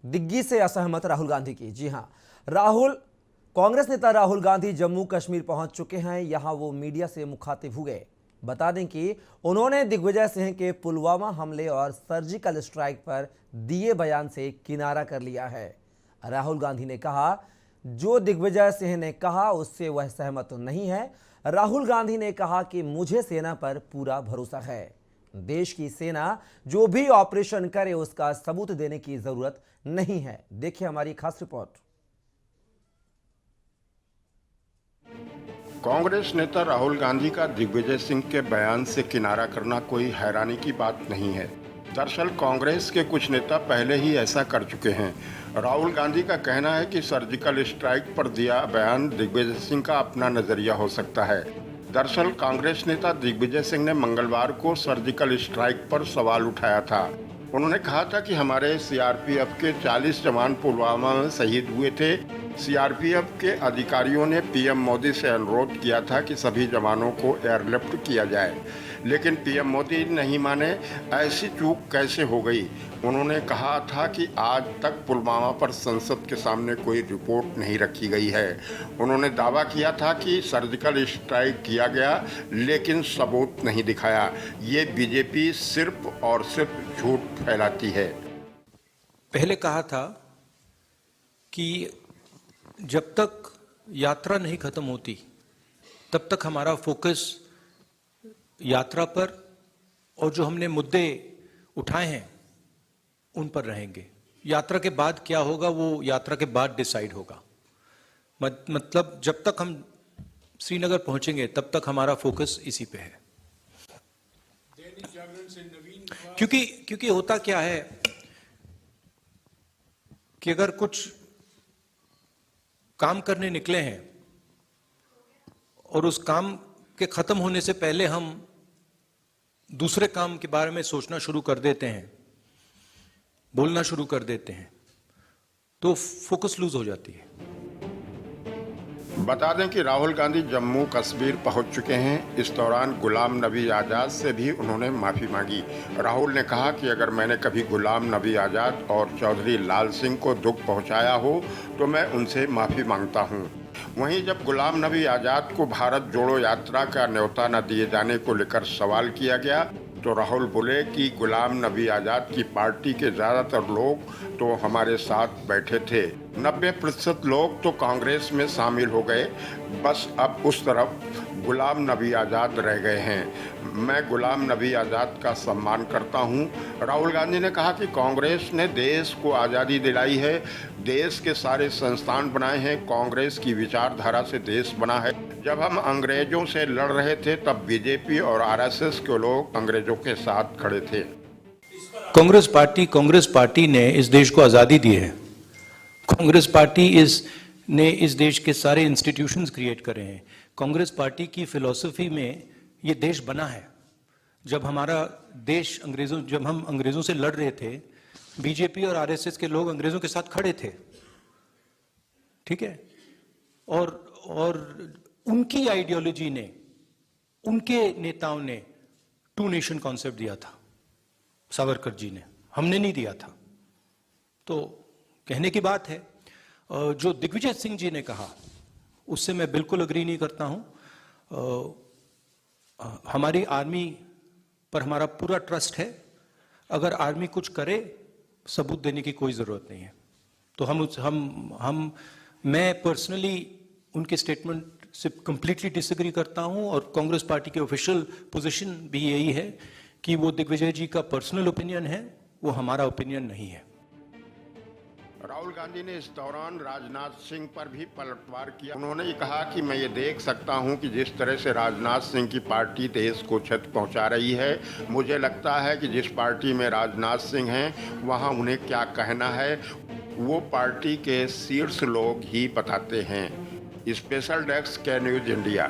दिग्गी से असहमत राहुल गांधी की। जी हां, कांग्रेस नेता राहुल गांधी जम्मू कश्मीर पहुंच चुके हैं। यहां वो मीडिया से मुखातिब हुए। बता दें कि उन्होंने दिग्विजय सिंह के पुलवामा हमले और सर्जिकल स्ट्राइक पर दिए बयान से किनारा कर लिया है। राहुल गांधी ने कहा, जो दिग्विजय सिंह ने कहा उससे वह सहमत नहीं है। राहुल गांधी ने कहा कि मुझे सेना पर पूरा भरोसा है। देश की सेना जो भी ऑपरेशन करे उसका सबूत देने की जरूरत नहीं है। देखिए हमारी खास रिपोर्ट। कांग्रेस नेता राहुल गांधी का दिग्विजय सिंह के बयान से किनारा करना कोई हैरानी की बात नहीं है। दरअसल कांग्रेस के कुछ नेता पहले ही ऐसा कर चुके हैं। राहुल गांधी का कहना है कि सर्जिकल स्ट्राइक पर दिया बयान दिग्विजय सिंह का अपना नजरिया हो सकता है। दरअसल कांग्रेस नेता दिग्विजय सिंह ने मंगलवार को सर्जिकल स्ट्राइक पर सवाल उठाया था। उन्होंने कहा था कि हमारे सीआरपीएफ के 40 जवान पुलवामा में शहीद हुए थे। सीआरपीएफ के अधिकारियों ने पीएम मोदी से अनुरोध किया था कि सभी जवानों को एयरलिफ्ट किया जाए, लेकिन पीएम मोदी नहीं माने। ऐसी चूक कैसे हो गई? उन्होंने कहा था कि आज तक पुलवामा पर संसद के सामने कोई रिपोर्ट नहीं रखी गई है। उन्होंने दावा किया था कि सर्जिकल स्ट्राइक किया गया, लेकिन सबूत नहीं दिखाया। ये बीजेपी सिर्फ और सिर्फ झूठ फैलाती है। पहले कहा था कि जब तक यात्रा नहीं खत्म होती तब तक हमारा फोकस यात्रा पर और जो हमने मुद्दे उठाए हैं उन पर रहेंगे। यात्रा के बाद क्या होगा वो यात्रा के बाद डिसाइड होगा। मतलब जब तक हम श्रीनगर पहुंचेंगे तब तक हमारा फोकस इसी पे है। क्योंकि होता क्या है कि अगर कुछ काम करने निकले हैं और उस काम के खत्म होने से पहले हम दूसरे काम के बारे में सोचना शुरू कर देते हैं, बोलना शुरू कर देते हैं, तो फोकस लूज हो जाती है। बता दें कि राहुल गांधी जम्मू कश्मीर पहुंच चुके हैं। इस दौरान गुलाम नबी आज़ाद से भी उन्होंने माफ़ी मांगी। राहुल ने कहा कि अगर मैंने कभी गुलाम नबी आज़ाद और चौधरी लाल सिंह को दुख पहुंचाया हो तो मैं उनसे माफ़ी मांगता हूं। वहीं जब गुलाम नबी आज़ाद को भारत जोड़ो यात्रा का न्योता न दिए जाने को लेकर सवाल किया गया तो राहुल बोले कि गुलाम नबी आज़ाद की पार्टी के ज़्यादातर लोग तो हमारे साथ बैठे थे। 90% लोग तो कांग्रेस में शामिल हो गए, बस अब उस तरफ गुलाम नबी आज़ाद रह गए हैं। मैं गुलाम नबी आज़ाद का सम्मान करता हूं। राहुल गांधी ने कहा कि कांग्रेस ने देश को आज़ादी दिलाई है, देश के सारे संस्थान बनाए हैं, कांग्रेस की विचारधारा से देश बना है। जब हम अंग्रेजों से लड़ रहे थे तब बीजेपी और आरएसएस के लोग अंग्रेजों के साथ खड़े थे। कांग्रेस पार्टी ने इस देश को आज़ादी दी है। कांग्रेस पार्टी ने इस देश के सारे इंस्टीट्यूशंस क्रिएट करे हैं। कांग्रेस पार्टी की फिलॉसफी में ये देश बना है। जब हमारा देश जब हम अंग्रेजों से लड़ रहे थे, बीजेपी और आरएसएस के लोग अंग्रेजों के साथ खड़े थे, ठीक है। और उनकी आइडियोलॉजी ने, उनके नेताओं ने टू नेशन कॉन्सेप्ट दिया था, सावरकर जी ने, हमने नहीं दिया था। तो कहने की बात है। जो दिग्विजय सिंह जी ने कहा उससे मैं बिल्कुल अग्री नहीं करता हूं। हमारी आर्मी पर हमारा पूरा ट्रस्ट है। अगर आर्मी कुछ करे, सबूत देने की कोई जरूरत नहीं है। तो मैं पर्सनली उनके स्टेटमेंट से कंप्लीटली डिसएग्री करता हूं और कांग्रेस पार्टी की ऑफिशियल पोजीशन भी यही है कि वो दिग्विजय जी का पर्सनल ओपिनियन है, वो हमारा ओपिनियन नहीं है। राहुल गांधी ने इस दौरान राजनाथ सिंह पर भी पलटवार किया। उन्होंने ये कहा कि मैं ये देख सकता हूं कि जिस तरह से राजनाथ सिंह की पार्टी देश को क्षति पहुंचा रही है, मुझे लगता है कि जिस पार्टी में राजनाथ सिंह हैं वहां उन्हें क्या कहना है वो पार्टी के शीर्ष लोग ही बताते हैं। स्पेशल डेस्क के न्यूज़ इंडिया।